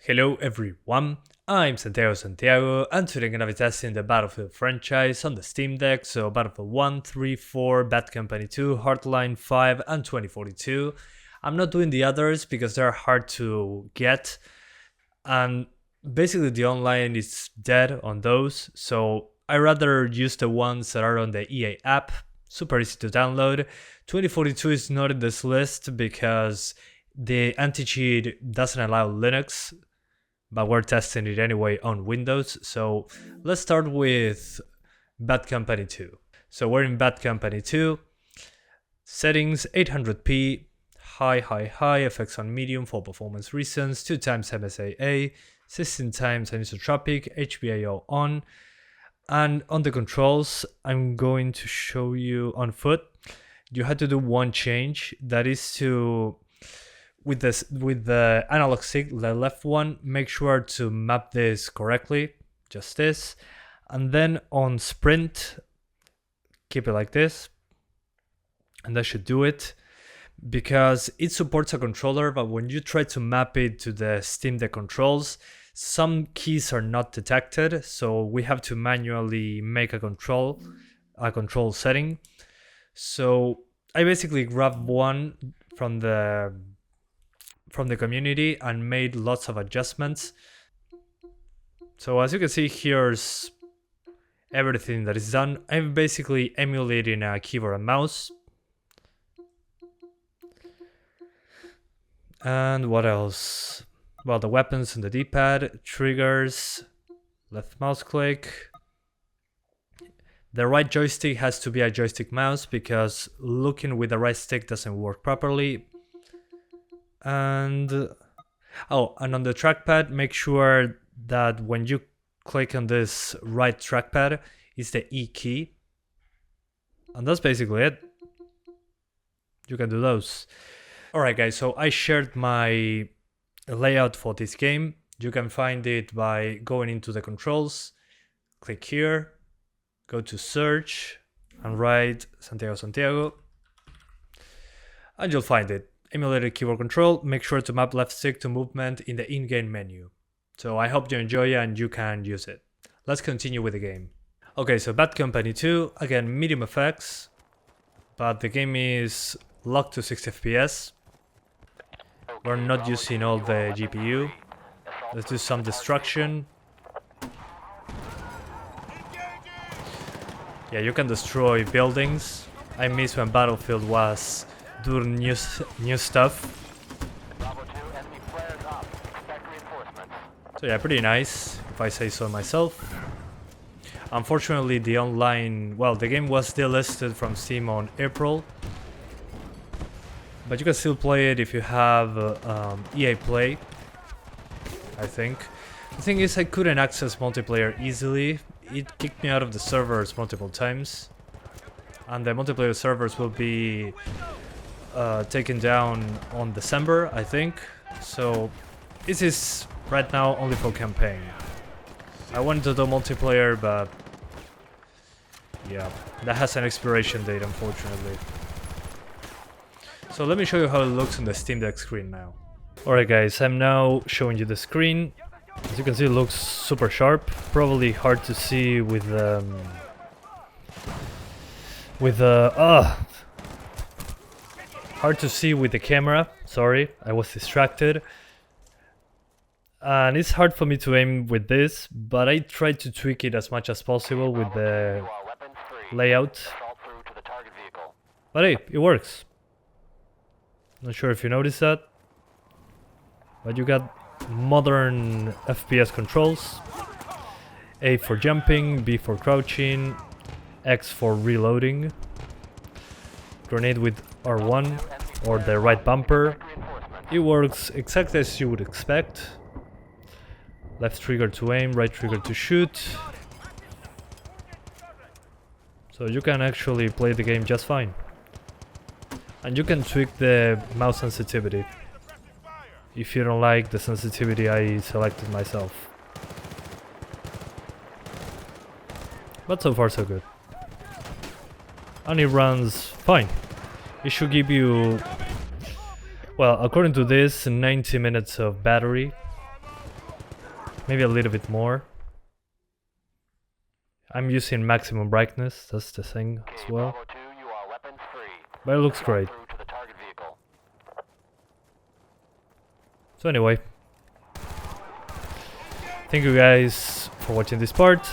Hello everyone, I'm Santiago, and today I'm gonna be testing the Battlefield franchise on the Steam Deck, so Battlefield 1, 3, 4, Bad Company 2, Hardline 5, and 2042. I'm not doing the others because they're hard to get, and basically the online is dead on those, so I rather use the ones that are on the EA app, super easy to download. 2042 is not in this list because the anti-cheat doesn't allow Linux, but we're testing it anyway on Windows. So let's start with Bad Company 2. So we're in Bad Company 2. Settings 800p, high, effects on medium for performance reasons, 2x MSAA, 16x anisotropic, HBAO on. And on the controls, I'm going to show you on foot. You had to do one change, that is to with the analog stick, the left one, make sure to map this correctly, just this. And then on sprint, keep it like this. And that should do it. Because it supports a controller, but when you try to map it to the Steam Deck controls, some keys are not detected. So we have to manually make a control setting. So I basically grabbed one from the community and made lots of adjustments. So as you can see, here's everything that is done. I'm basically emulating a keyboard and mouse. And what else? Well, the weapons and the D-pad, triggers, left mouse click. The right joystick has to be a joystick mouse because looking with the right stick doesn't work properly. And on the trackpad, make sure that when you click on this right trackpad, it's the E key. And that's basically it. You can do those. Alright guys, so I shared my layout for this game. You can find it by going into the controls, click here, go to search, and write Santiago, and you'll find it. Emulated keyboard control, make sure to map left stick to movement in the in-game menu. So I hope you enjoy it and you can use it. Let's continue with the game. Okay, so Bad Company 2, again medium effects, but the game is locked to 60 FPS. We're not using all the GPU. Let's do some destruction. Yeah, you can destroy buildings. I miss when Battlefield was doing new stuff. So yeah, pretty nice, if I say so myself. Unfortunately, the online, well, the game was delisted from Steam on April. But you can still play it if you have EA Play, I think. The thing is, I couldn't access multiplayer easily. It kicked me out of the servers multiple times. And the multiplayer servers will be taken down on December, I think. So this is right now only for campaign. I wanted to do multiplayer, but yeah, that has an expiration date, unfortunately. So let me show you how it looks on the Steam Deck screen now. Alright guys, I'm now showing you the screen. As you can see, it looks super sharp. Probably hard to see with hard to see with the camera. Sorry, I was distracted. And it's hard for me to aim with this, but I tried to tweak it as much as possible with the layout. But hey, it works. Not sure if you noticed that, but you got modern FPS controls. A for jumping, B for crouching, X for reloading, grenade with R1 or the right bumper. It works exactly as you would expect. Left trigger to aim, right trigger to shoot. So you can actually play the game just fine. And you can tweak the mouse sensitivity if you don't like the sensitivity I selected myself. But so far so good. And it runs fine. It should give you, well, according to this, 90 minutes of battery. maybe a little bit more. I'm using maximum brightness, that's the thing as well. But it looks great. So anyway, thank you guys for watching this part.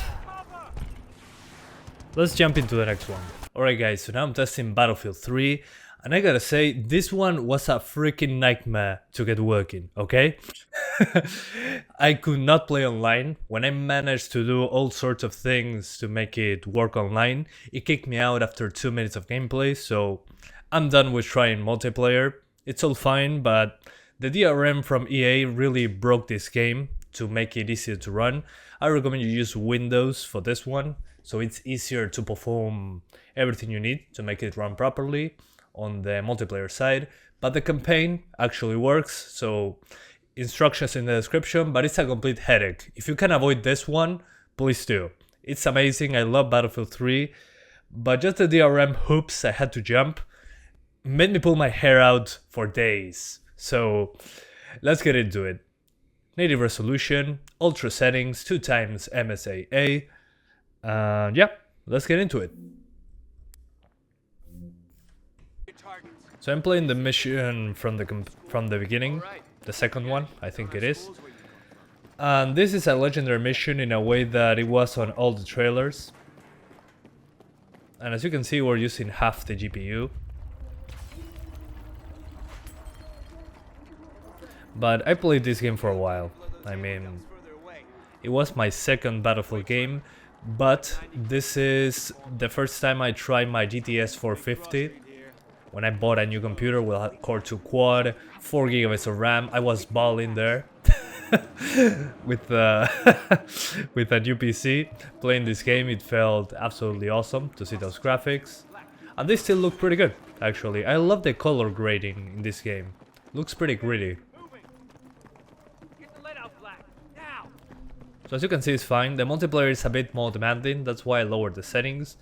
Let's jump into the next one. Alright guys, so now I'm testing Battlefield 3, and I gotta say, this one was a freaking nightmare to get working, okay? I could not play online. When I managed to do all sorts of things to make it work online, it kicked me out after 2 minutes of gameplay, so I'm done with trying multiplayer. It's all fine, but the DRM from EA really broke this game to make it easier to run. I recommend you use Windows for this one, so it's easier to perform everything you need to make it run properly on the multiplayer side. But the campaign actually works, so instructions in the description, but it's a complete headache. If you can avoid this one, please do. It's amazing, I love Battlefield 3, but just the DRM hoops I had to jump made me pull my hair out for days. So let's get into it. Native resolution, ultra settings, 2x MSAA, yeah, let's get into it. So I'm playing the mission from the beginning, the second one, I think it is. And this is a legendary mission in a way that it was on all the trailers. And as you can see, we're using half the GPU. But I played this game for a while. I mean, it was my second Battlefield game, but this is the first time I tried my GTX 450. When I bought a new computer with a Core 2 quad, 4 GB of RAM, I was balling there with a new PC. Playing this game, it felt absolutely awesome to see those graphics. And they still look pretty good, actually. I love the color grading in this game. Looks pretty gritty. So as you can see, it's fine. The multiplayer is a bit more demanding, that's why I lowered the settings.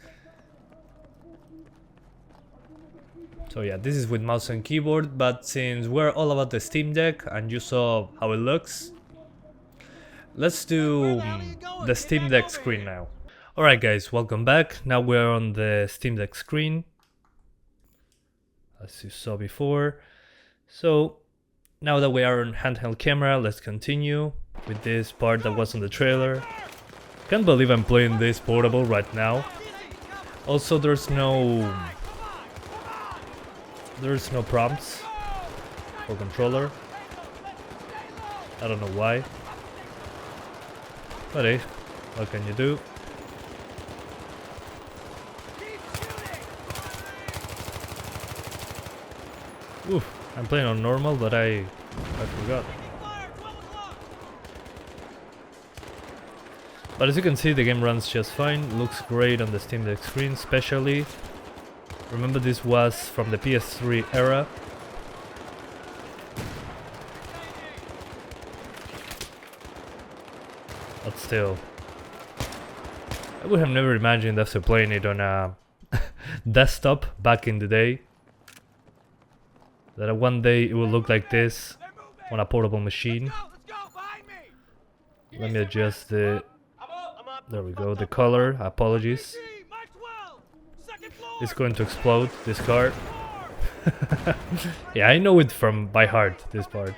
So yeah, this is with mouse and keyboard, but since we're all about the Steam Deck and you saw how it looks, let's do the Steam Deck screen now. Alright guys, welcome back. Now we're on the Steam Deck screen, as you saw before. So now that we are on handheld camera, let's continue with this part that was on the trailer. Can't believe I'm playing this portable right now. Also, there's no prompts for controller. I don't know why. But hey, what can you do? Oof, I'm playing on normal, but I forgot. But as you can see, the game runs just fine, looks great on the Steam Deck screen especially. Remember, this was from the PS3 era. But still, I would have never imagined after playing it on a desktop back in the day that one day it will look like this on a portable machine. Let me adjust the... There we go, the color, apologies. It's going to explode, this car. Yeah, I know it by heart, this part.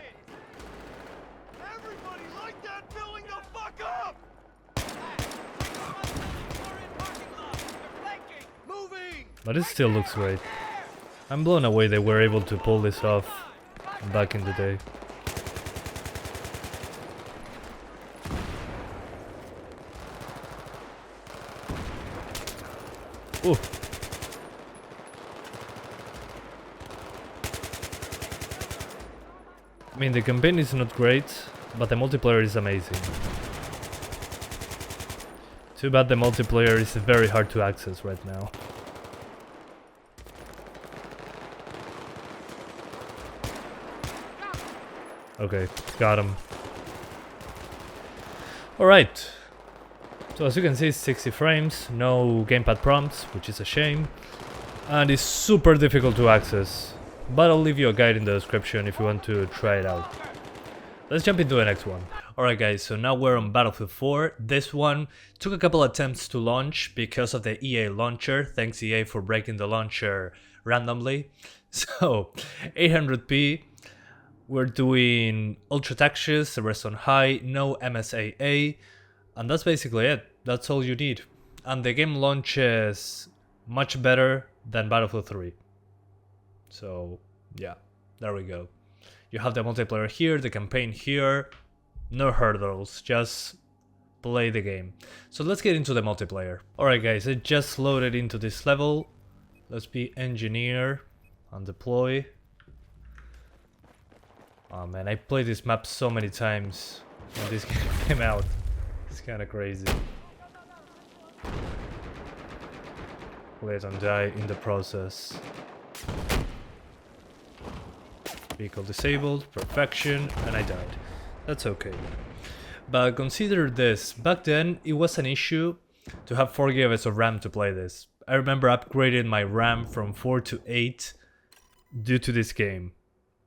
But it still looks great. I'm blown away they were able to pull this off back in the day. Ooh. I mean, the campaign is not great, but the multiplayer is amazing. Too bad the multiplayer is very hard to access right now. Okay, got him. Alright. So as you can see, it's 60 frames, no gamepad prompts, which is a shame. And it's super difficult to access. But I'll leave you a guide in the description if you want to try it out. Let's jump into the next one. Alright guys, so now we're on Battlefield 4. This one took a couple attempts to launch because of the EA launcher. Thanks EA for breaking the launcher randomly. So 800p, we're doing ultra textures, the rest on high, no MSAA, and that's basically it. That's all you need. And the game launches much better than Battlefield 3. So yeah, there we go. You have the multiplayer here, the campaign here. No hurdles, just play the game. So let's get into the multiplayer. Alright guys, I just loaded into this level. Let's be engineer and deploy. Oh man, I played this map so many times when this game came out. It's kinda crazy. Play it and die in the process. Vehicle disabled, perfection, and I died. That's okay. But consider this, back then it was an issue to have 4 GB of RAM to play this. I remember upgrading my RAM from 4 to 8 due to this game,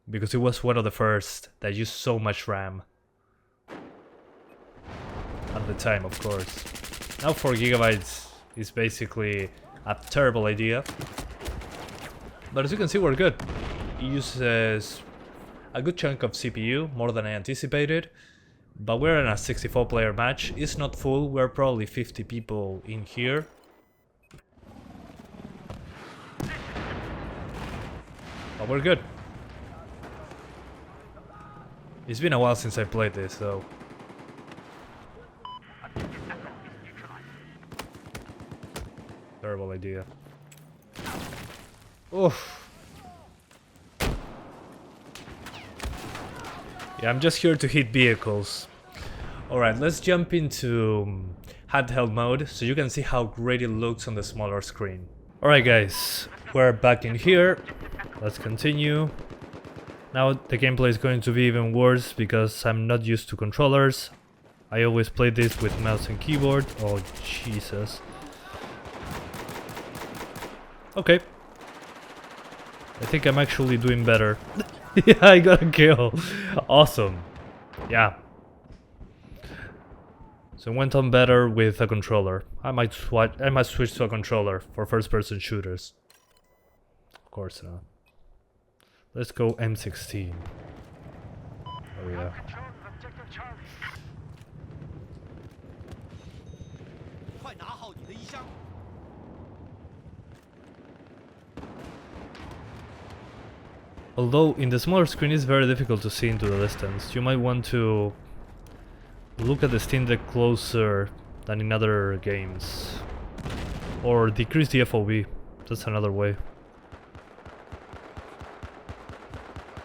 because it was one of the first that used so much RAM. At the time, of course. Now 4 GB is basically a terrible idea. But as you can see, we're good. It uses a good chunk of CPU, more than I anticipated, but we're in a 64 player match. It's not full, we're probably 50 people in here. But we're good. It's been a while since I played this though. Terrible idea. Oof. Yeah, I'm just here to hit vehicles. Alright, let's jump into handheld mode so you can see how great it looks on the smaller screen. Alright guys, we're back in here. Let's continue. Now the gameplay is going to be even worse because I'm not used to controllers. I always play this with mouse and keyboard. Oh Jesus. Okay. I think I'm actually doing better. Yeah, I got a kill. Awesome. Yeah. So it went on better with a controller. I might switch to a controller for first-person shooters. Of course not. Let's go M16. Oh yeah. Although in the smaller screen it's very difficult to see into the distance. You might want to look at the Steam Deck closer than in other games. Or decrease the FOV. That's another way.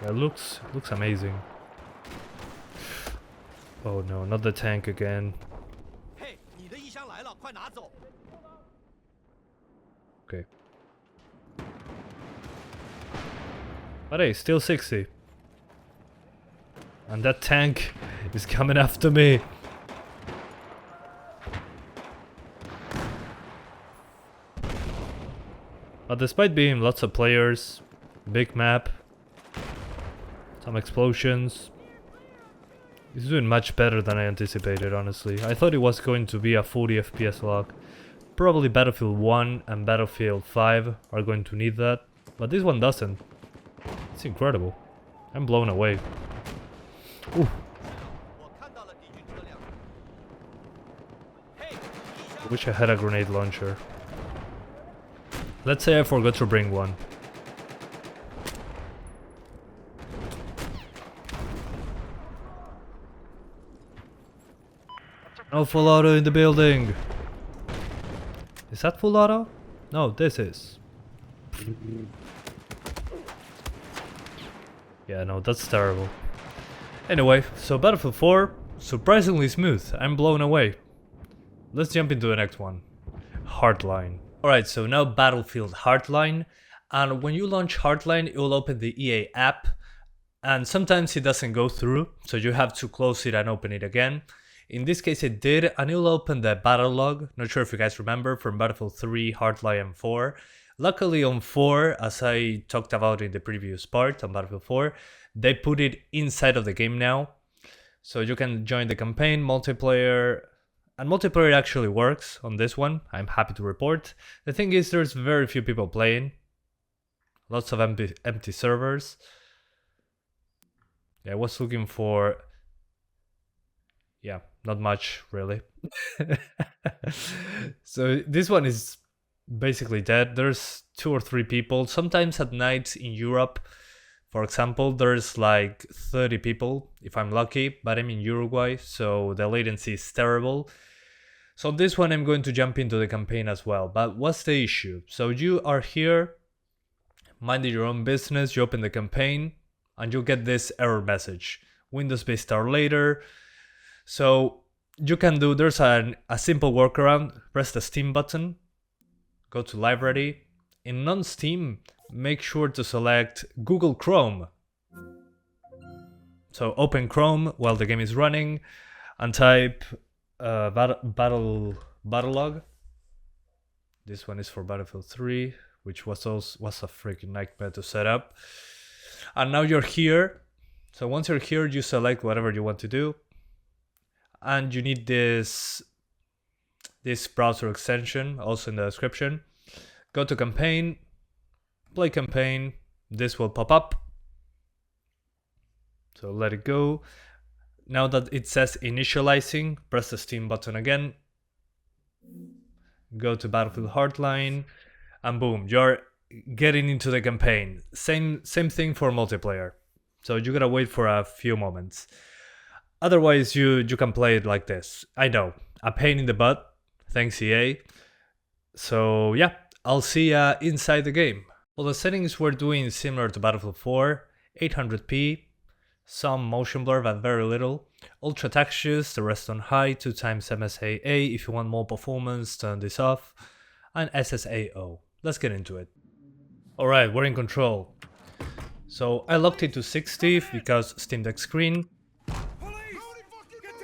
Yeah, it looks amazing. Oh no, not the tank again. Okay. But hey, still 60. And that tank is coming after me. But despite being lots of players, big map, some explosions, it's doing much better than I anticipated, honestly. I thought it was going to be a 40 FPS lock. Probably Battlefield 1 and Battlefield 5 are going to need that, but this one doesn't. It's incredible. I'm blown away. Ooh. I wish I had a grenade launcher. Let's say I forgot to bring one. No full auto in the building. Is that full auto? No, this is. Yeah, no, that's terrible. Anyway, so Battlefield 4, surprisingly smooth. I'm blown away. Let's jump into the next one. Hardline. Alright, so now Battlefield Hardline. And when you launch Hardline, it will open the EA app. And sometimes it doesn't go through, so you have to close it and open it again. In this case it did, and it will open the battle log. Not sure if you guys remember from Battlefield 3, Hardline, and 4. Luckily on 4, as I talked about in the previous part on Battlefield 4, they put it inside of the game now. So you can join the campaign, multiplayer, and multiplayer actually works on this one. I'm happy to report. The thing is, there's very few people playing. Lots of empty servers. Yeah, I was looking for... Yeah, not much really. So this one is basically dead. There's 2 or 3 people. Sometimes at night in Europe, for example, there's like 30 people if I'm lucky, but I'm in Uruguay, so the latency is terrible. So this one I'm going to jump into the campaign as well. But what's the issue? So you are here, minding your own business, you open the campaign, and you'll get this error message. Windows may start later. So you can do, there's a simple workaround. Press the Steam button, go to library. In non-Steam, make sure to select Google Chrome. So open Chrome while the game is running and type battle log. This one is for Battlefield 3, which was a freaking nightmare to set up. And now you're here. So once you're here, you select whatever you want to do. And you need this browser extension, also in the description. Go to campaign, play campaign, this will pop up. So let it go. Now that it says initializing, press the Steam button again. Go to Battlefield Hardline, and boom, you're getting into the campaign. Same thing for multiplayer. So you gotta wait for a few moments. Otherwise, you can play it like this. I know, a pain in the butt, thanks EA. So yeah, I'll see ya inside the game. Well, the settings we're doing is similar to Battlefield 4, 800p, some motion blur but very little, ultra textures, the rest on high, 2x MSAA, if you want more performance turn this off, and SSAO. Let's get into it. Alright, we're in control. So I locked it to 60 because Steam Deck screen.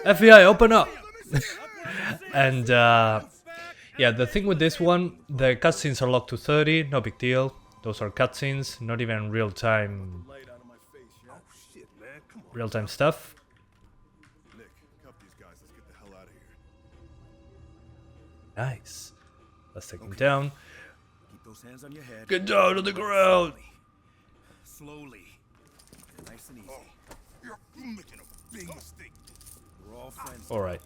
FBI, open up! And yeah, the thing with this one, the cutscenes are locked to 30, no big deal. Those are cutscenes, not even real-time stuff. Nice. Let's take him down. Keep those hands on your head. Get down on the ground! Slowly. Nice and easy. You're making a big mistake. We're all friends. Alright.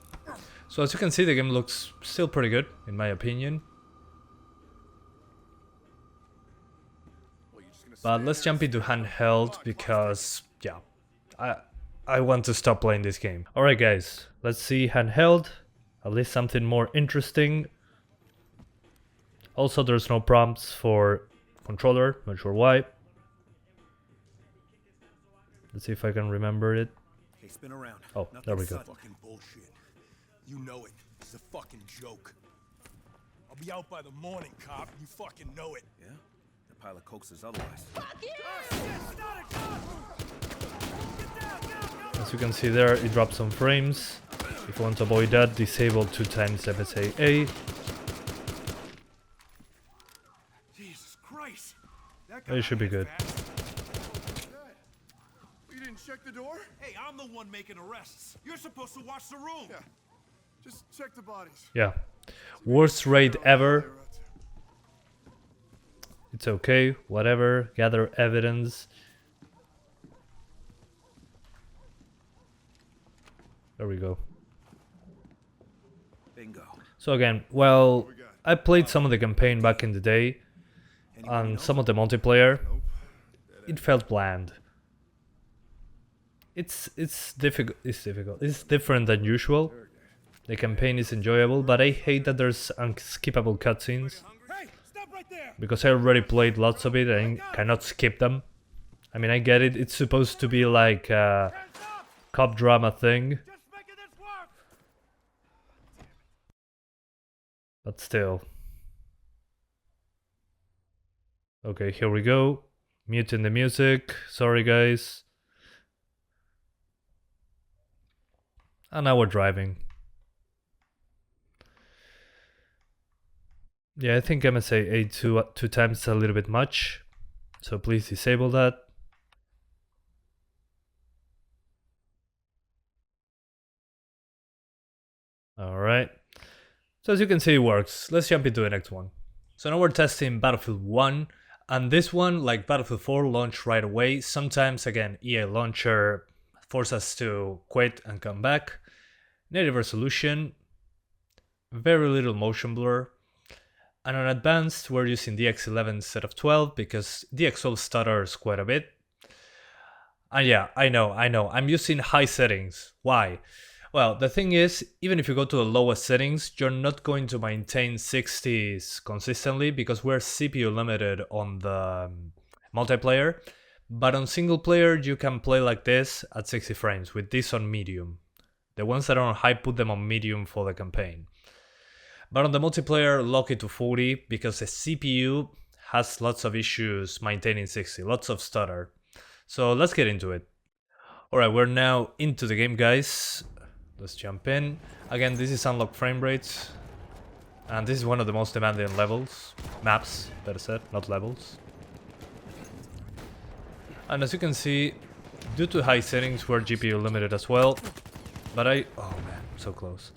So as you can see, the game looks still pretty good, in my opinion. But let's jump into handheld because, yeah, I want to stop playing this game. Alright guys, let's see handheld. At least something more interesting. Also, there's no prompts for controller, not sure why. Let's see if I can remember it. Hey, spin around. Oh, there we go. Fucking bullshit. You know it. It's a fucking joke. I'll be out by the morning, cop. You fucking know it. Yeah? The pile of cokes is otherwise. As you can see there, it drops some frames. If you want to avoid that, disable 2x MSAA. Jesus Christ. It should be good. You didn't check the door? Hey, I'm the one making arrests. You're supposed to watch the room. Yeah. Just check the bodies. Yeah. Worst raid ever. It's okay, whatever. Gather evidence. There we go. Bingo. So again, well, I played some of the campaign back in the day, and some of the multiplayer. It felt bland. It's difficult. It's different than usual. The campaign is enjoyable, but I hate that there's unskippable cutscenes. Hey, stop right there. Because I already played lots of it and I cannot skip them. I mean, I get it. It's supposed to be like a cop drama thing. Just making this work. But still. Okay, here we go. Muting the music. Sorry, guys. And now we're driving. Yeah, I think MSAA two times is a little bit much. So please disable that. Alright. So as you can see, it works. Let's jump into the next one. So now we're testing Battlefield 1. And this one, like Battlefield 4, launched right away. Sometimes, again, EA Launcher forces us to quit and come back. Native resolution. Very little motion blur. And on advanced, we're using DX11 instead of 12 because DX12 stutters quite a bit. And yeah, I know, I'm using high settings. Why? Well, the thing is, even if you go to the lowest settings, you're not going to maintain 60s consistently because we're CPU limited on the multiplayer. But on single player, you can play like this at 60 frames with this on medium. The ones that are on high, put them on medium for the campaign. But on the multiplayer, lock it to 40 because the CPU has lots of issues maintaining 60, lots of stutter. So let's get into it. Alright, we're now into the game, guys. Let's jump in. Again, this is unlocked frame rates. And this is one of the most demanding maps, better said, not levels. And as you can see, due to high settings, we're GPU limited as well. But oh man, so close.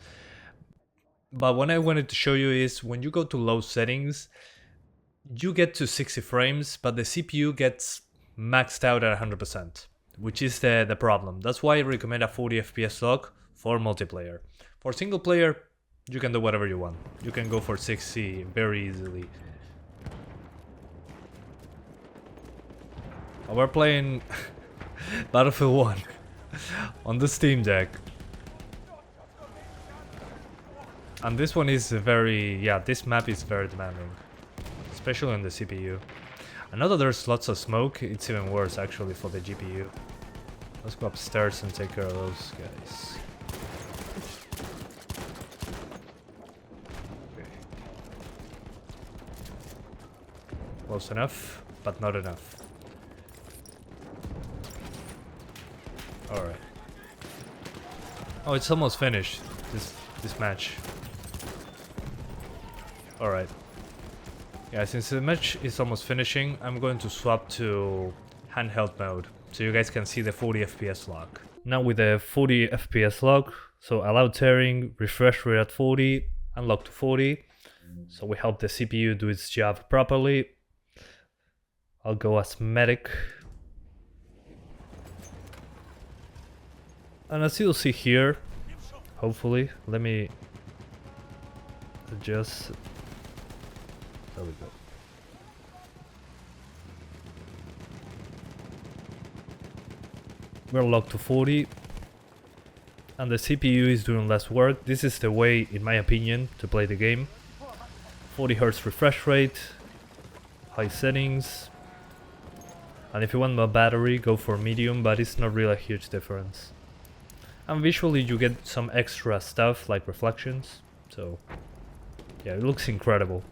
But what I wanted to show you is when you go to low settings, you get to 60 frames, but the CPU gets maxed out at 100%, which is the problem. That's why I recommend a 40 FPS lock for multiplayer. For single player, you can do whatever you want. You can go for 60 very easily. We're playing Battlefield 1 on the Steam Deck. And this one is this map is very demanding, especially on the CPU. I know that there's lots of smoke, it's even worse actually for the GPU. Let's go upstairs and take care of those guys. Okay. Close enough, but not enough. Alright. Oh, it's almost finished, this match. Alright. Yeah, since the match is almost finishing, I'm going to swap to handheld mode, so you guys can see the 40 FPS lock. Now with the 40 FPS lock, so allow tearing, refresh rate at 40, unlock to 40, so we help the CPU do its job properly. I'll go as medic. And as you'll see here, hopefully, let me adjust. There we go. We're locked to 40 and the CPU is doing less work. This is the way, in my opinion, to play the game. 40 Hz refresh rate, high settings, and if you want more battery, go for medium, but it's not really a huge difference. And visually you get some extra stuff like reflections, so yeah, it looks incredible.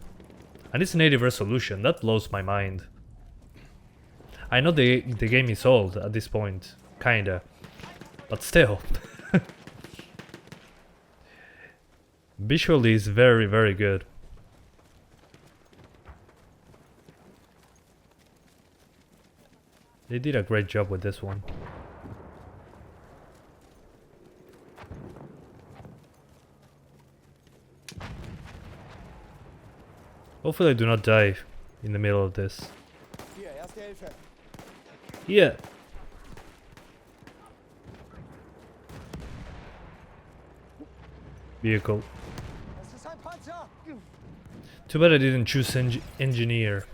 And it's native resolution, that blows my mind. I know the game is old at this point, kinda, but still. Visually it's very, very good. They did a great job with this one. Hopefully I do not die in the middle of this. Yeah. Vehicle. Too bad I didn't choose engineer.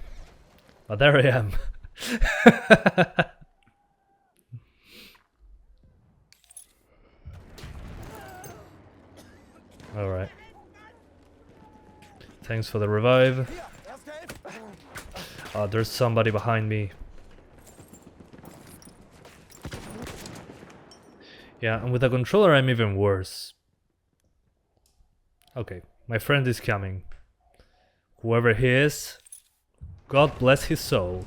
But there I am. Alright. Thanks for the revive. Oh, there's somebody behind me. Yeah, and with the controller I'm even worse. Okay, my friend is coming. Whoever he is, God bless his soul.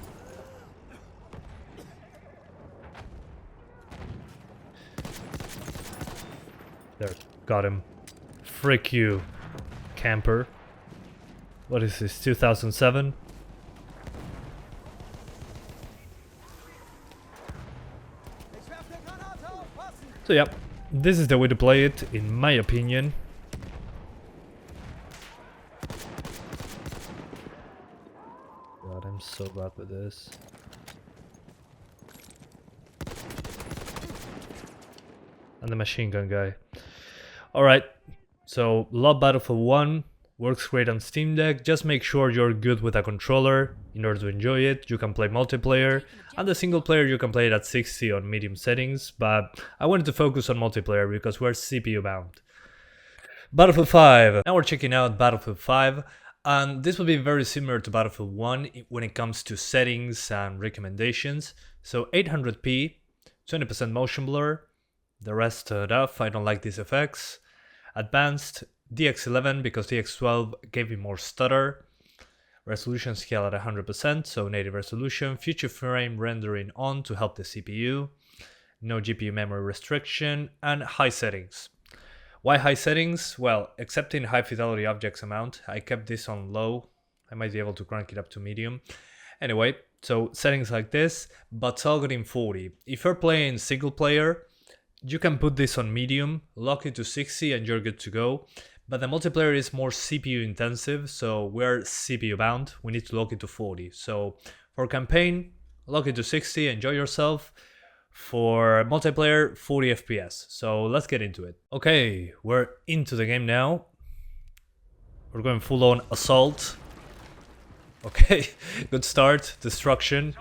There, got him. Frick you, camper. What is this, 2007? So yeah, this is the way to play it, in my opinion. I'm so bad with this. And the machine gun guy. Alright, so love Battlefield 1. Works great on Steam Deck. Just make sure you're good with a controller in order to enjoy it. You can play multiplayer, and the single player you can play it at 60 on medium settings, but I wanted to focus on multiplayer because we're CPU bound. Battlefield 5. Now we're checking out Battlefield 5, and this will be very similar to Battlefield 1 when it comes to settings and recommendations. So 800p, 20% motion blur, the rest turned off. I don't like these effects. Advanced, DX11 because DX12 gave me more stutter. Resolution scale at 100%, so native resolution. Future frame rendering on to help the CPU. No GPU memory restriction, and high settings. Why high settings? Well, excepting high fidelity objects amount, I kept this on low. I might be able to crank it up to medium. Anyway, so settings like this, but targeting 40. If you're playing single player, you can put this on medium, lock it to 60 and you're good to go. But the multiplayer is more CPU intensive, so we're CPU bound. We need to lock it to 40. So for campaign, lock it to 60, enjoy yourself. For multiplayer, 40 FPS. So let's get into it. Okay, we're into the game now. We're going full on assault. Okay, good start. Destruction.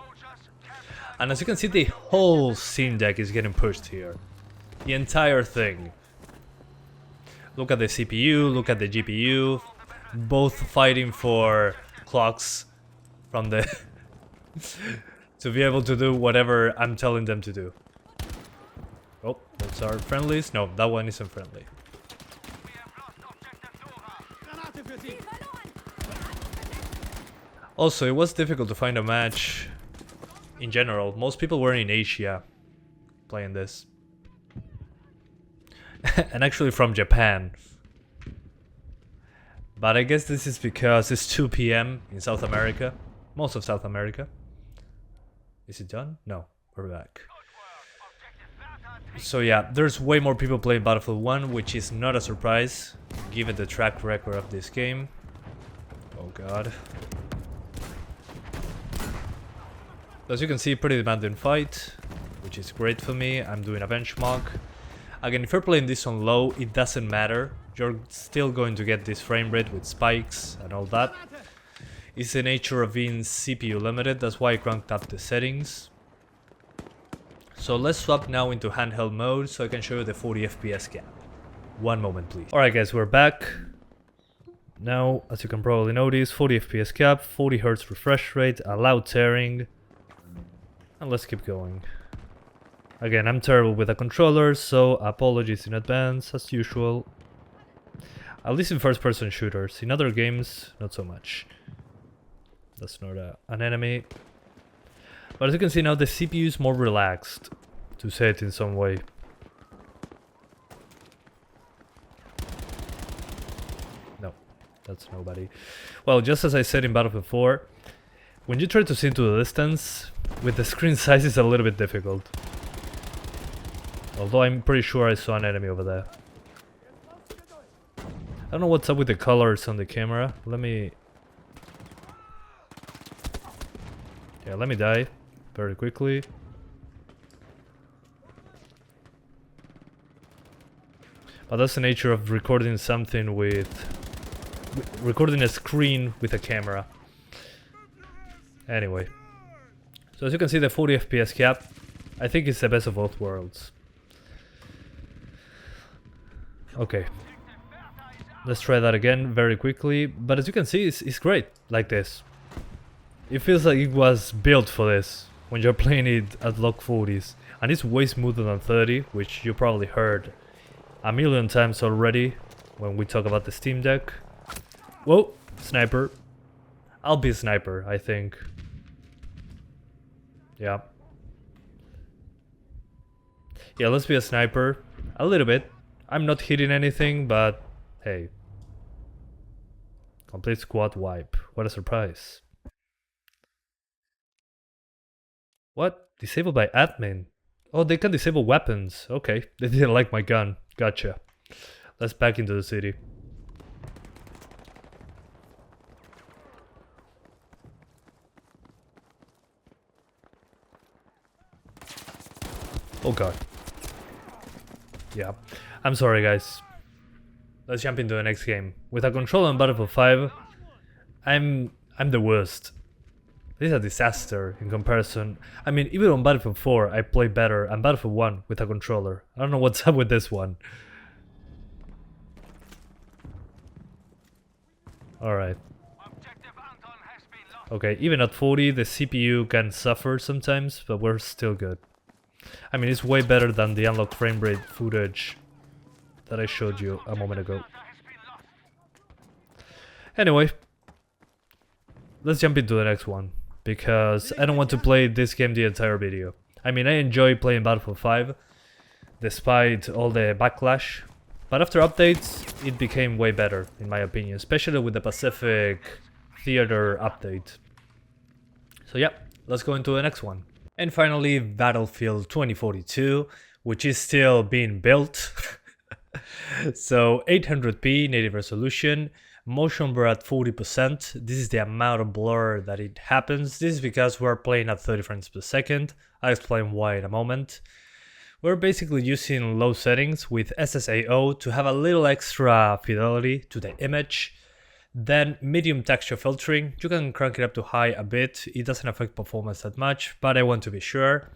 And as you can see, the whole Steam Deck is getting pushed here. The entire thing. Look at the CPU, look at the GPU, both fighting for clocks from the to be able to do whatever I'm telling them to do. Oh, those are friendlies? No, that one isn't friendly. Also, it was difficult to find a match in general. Most people were in Asia playing this. And actually from Japan. But I guess this is because it's 2 PM in South America. Most of South America. Is it done? No, we're back. So yeah, there's way more people playing Battlefield 1, which is not a surprise, given the track record of this game. Oh god. As you can see, pretty demanding fight, which is great for me. I'm doing a benchmark. Again, if you're playing this on low, it doesn't matter. You're still going to get this frame rate with spikes and all that. It's the nature of being CPU limited, that's why I cranked up the settings. So let's swap now into handheld mode so I can show you the 40 FPS gap. One moment please. Alright guys, we're back. Now, as you can probably notice, 40 FPS cap, 40 Hz refresh rate, allowed tearing. And let's keep going. Again, I'm terrible with the controller, so apologies in advance, as usual. At least in first-person shooters. In other games, not so much. That's not an enemy. But as you can see now, the CPU is more relaxed, to say it in some way. No, that's nobody. Well, just as I said in Battlefield 4, when you try to see into the distance, with the screen size it's a little bit difficult. Although I'm pretty sure I saw an enemy over there. I don't know what's up with the colors on the camera. Let me die very quickly. But that's the nature of recording something recording a screen with a camera. Anyway. So as you can see, the 40 FPS cap, I think it's the best of both worlds. Okay, let's try that again very quickly, but as you can see, it's great, like this. It feels like it was built for this, when you're playing it at lock 40s, and it's way smoother than 30, which you probably heard a million times already, when we talk about the Steam Deck. Whoa, sniper. I'll be a sniper, I think. Yeah. Yeah, let's be a sniper, a little bit. I'm not hitting anything, but hey. Complete squad wipe. What a surprise. What? Disabled by admin? Oh, they can disable weapons. Okay, they didn't like my gun. Gotcha. Let's back into the city. Oh god. Yeah. I'm sorry guys. Let's jump into the next game. With a controller on Battlefield 5, I'm the worst. This is a disaster in comparison. I mean, even on Battlefield 4 I play better, and Battlefield 1 with a controller. I don't know what's up with this one. Alright. Okay, even at 40 the CPU can suffer sometimes, but we're still good. I mean, it's way better than the unlocked frame rate footage that I showed you a moment ago. Anyway, let's jump into the next one, because I don't want to play this game the entire video. I mean, I enjoy playing Battlefield 5, despite all the backlash, but after updates, it became way better, in my opinion, especially with the Pacific Theater update. So yeah, let's go into the next one. And finally, Battlefield 2042, which is still being built. So 800p native resolution, motion blur at 40%. This is the amount of blur that it happens. This is because we're playing at 30 frames per second. I'll explain why in a moment. We're basically using low settings with SSAO to have a little extra fidelity to the image. Then medium texture filtering, you can crank it up to high a bit, it doesn't affect performance that much, but I want to be sure.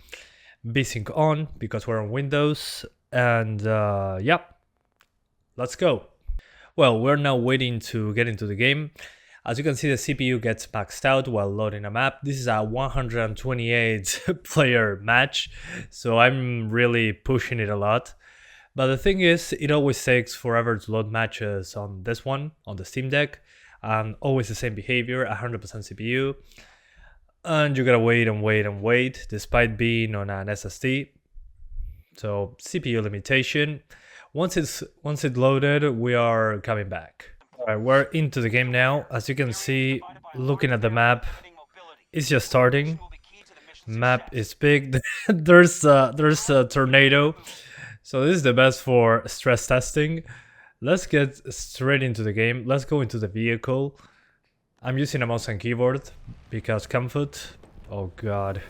VSync on, because we're on Windows, and yeah, let's go. Well, we're now waiting to get into the game. As you can see, the CPU gets maxed out while loading a map. This is a 128 player match, so I'm really pushing it a lot. But the thing is, it always takes forever to load matches on this one, on the Steam Deck, and always the same behavior, 100% CPU. And you gotta wait and wait and wait, despite being on an SSD. So CPU limitation. Once it's loaded, we are coming back. Alright, we're into the game now. As you can see, looking at the map, it's just starting. Map is big. there's a tornado. So this is the best for stress testing. Let's get straight into the game. Let's go into the vehicle. I'm using a mouse and keyboard because comfort. Oh god.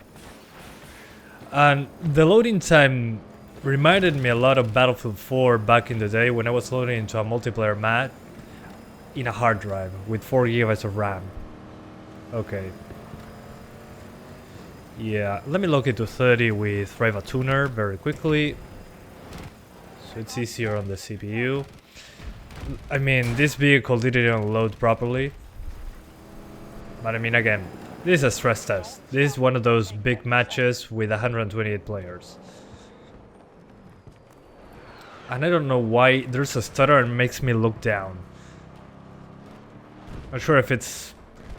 And the loading time reminded me a lot of Battlefield 4 back in the day when I was loading into a multiplayer map in a hard drive with 4 GB of RAM. Okay. Yeah, let me lock it to 30 with Riva Tuner very quickly. It's easier on the CPU. I mean, this vehicle didn't load properly. But I mean, again, this is a stress test. This is one of those big matches with 128 players. And I don't know why there's a stutter and makes me look down. Not sure if it's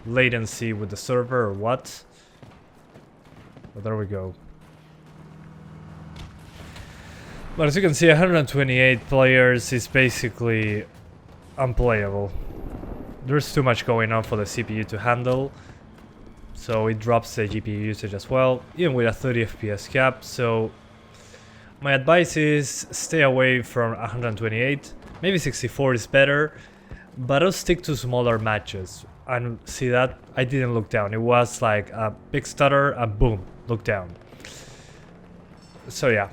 latency with the server or what. But there we go. But as you can see, 128 players is basically unplayable. There's too much going on for the CPU to handle, so it drops the GPU usage as well, even with a 30 FPS cap. So my advice is stay away from 128. Maybe 64 is better, but I'll stick to smaller matches. And see that? I didn't look down. It was like a big stutter and boom, look down. So yeah.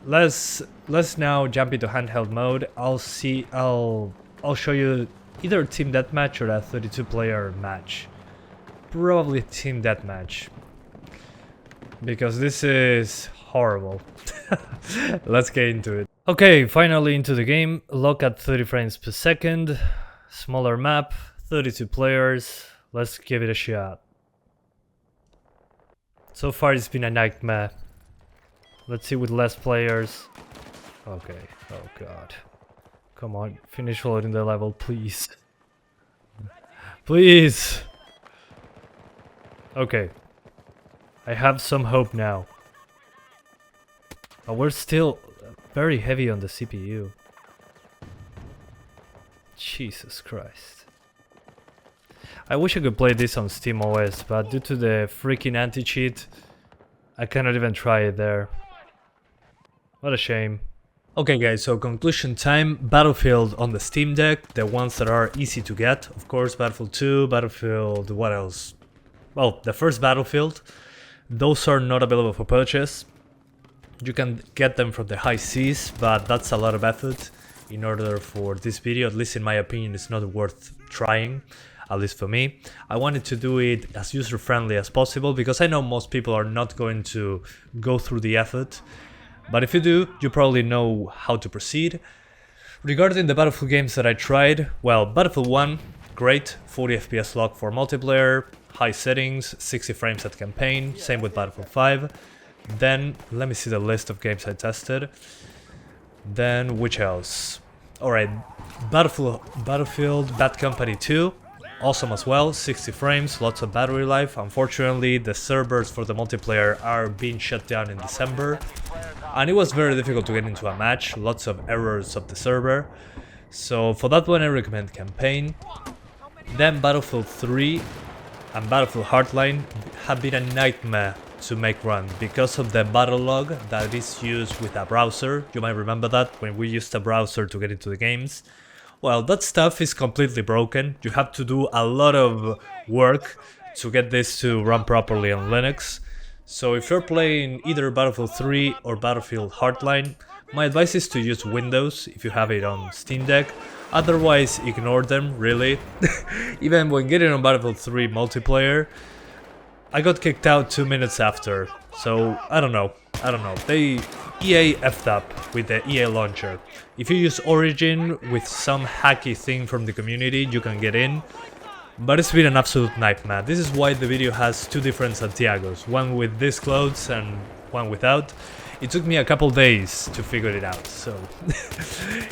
Let's now jump into handheld mode. I'll show you either team deathmatch or a 32 player match. Probably team deathmatch, because this is horrible. Let's get into it. Okay, finally into the game. Lock at 30 frames per second. Smaller map, 32 players. Let's give it a shot. So far it's been a nightmare. Let's see with less players. Okay, oh god. Come on, finish loading the level, please. Please! Okay. I have some hope now. But we're still very heavy on the CPU. Jesus Christ. I wish I could play this on SteamOS, but due to the freaking anti-cheat, I cannot even try it there. What a shame. Okay guys, so conclusion time. Battlefield on the Steam Deck, the ones that are easy to get. Of course, Battlefield 2, Battlefield, what else? Well, the first Battlefield. Those are not available for purchase. You can get them from the high seas, but that's a lot of effort in order for this video. At least in my opinion, it's not worth trying, at least for me. I wanted to do it as user-friendly as possible because I know most people are not going to go through the effort. But if you do, you probably know how to proceed. Regarding the Battlefield games that I tried, well, Battlefield 1, great, 40 FPS lock for multiplayer, high settings, 60 frames at campaign, same with Battlefield 5. Then, let me see the list of games I tested. Then, which else? Alright, Battlefield Bad Company 2, awesome as well, 60 frames, lots of battery life. Unfortunately, the servers for the multiplayer are being shut down in December. And it was very difficult to get into a match, lots of errors of the server. So for that one I recommend campaign. Then Battlefield 3 and Battlefield Hardline have been a nightmare to make run because of the battle log that is used with a browser. You might remember that when we used a browser to get into the games. Well, that stuff is completely broken. You have to do a lot of work to get this to run properly on Linux. So if you're playing either Battlefield 3 or Battlefield Hardline, my advice is to use Windows if you have it on Steam Deck. Otherwise, ignore them, really. Even when getting on Battlefield 3 multiplayer, I got kicked out 2 minutes after. So, I don't know. EA effed up with the EA launcher. If you use Origin with some hacky thing from the community, you can get in. But it's been an absolute nightmare. This is why the video has two different Santiagos, one with these clothes and one without. It took me a couple days to figure it out, so...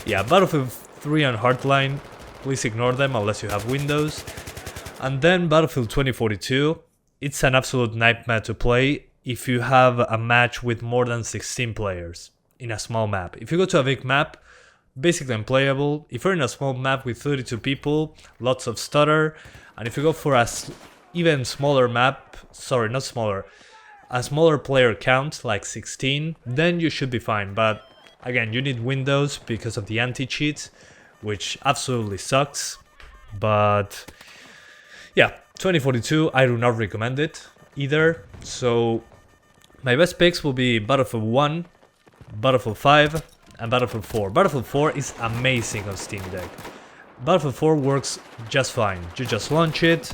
yeah, Battlefield 3 and Hardline, please ignore them unless you have Windows. And then Battlefield 2042, it's an absolute nightmare to play if you have a match with more than 16 players in a small map. If you go to a big map, basically unplayable. If you're in a small map with 32 people, lots of stutter. And if you go for a even smaller map, sorry, not smaller, a smaller player count, like 16, then you should be fine. But again, you need Windows because of the anti-cheat, which absolutely sucks. But yeah, 2042, I do not recommend it either. So my best picks will be Battlefield 1, Battlefield 5, and Battlefield 4. Battlefield 4 is amazing on Steam Deck. Battlefield 4 works just fine. You just launch it,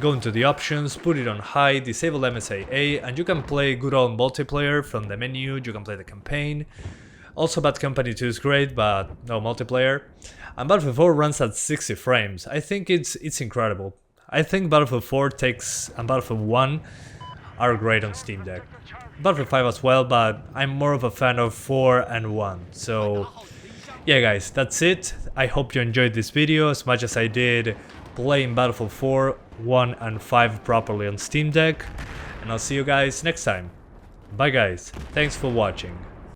go into the options, put it on high, disable MSAA, and you can play good old multiplayer from the menu. You can play the campaign. Also, Bad Company 2 is great, but no multiplayer. And Battlefield 4 runs at 60 frames. I think it's incredible. I think Battlefield 4 and Battlefield 1 are great on Steam Deck. Battlefield 5 as well, but I'm more of a fan of 4 and 1. So yeah guys, that's it. I hope you enjoyed this video as much as I did playing Battlefield 4, 1 and 5 properly on Steam Deck. And I'll see you guys next time. Bye guys, thanks for watching.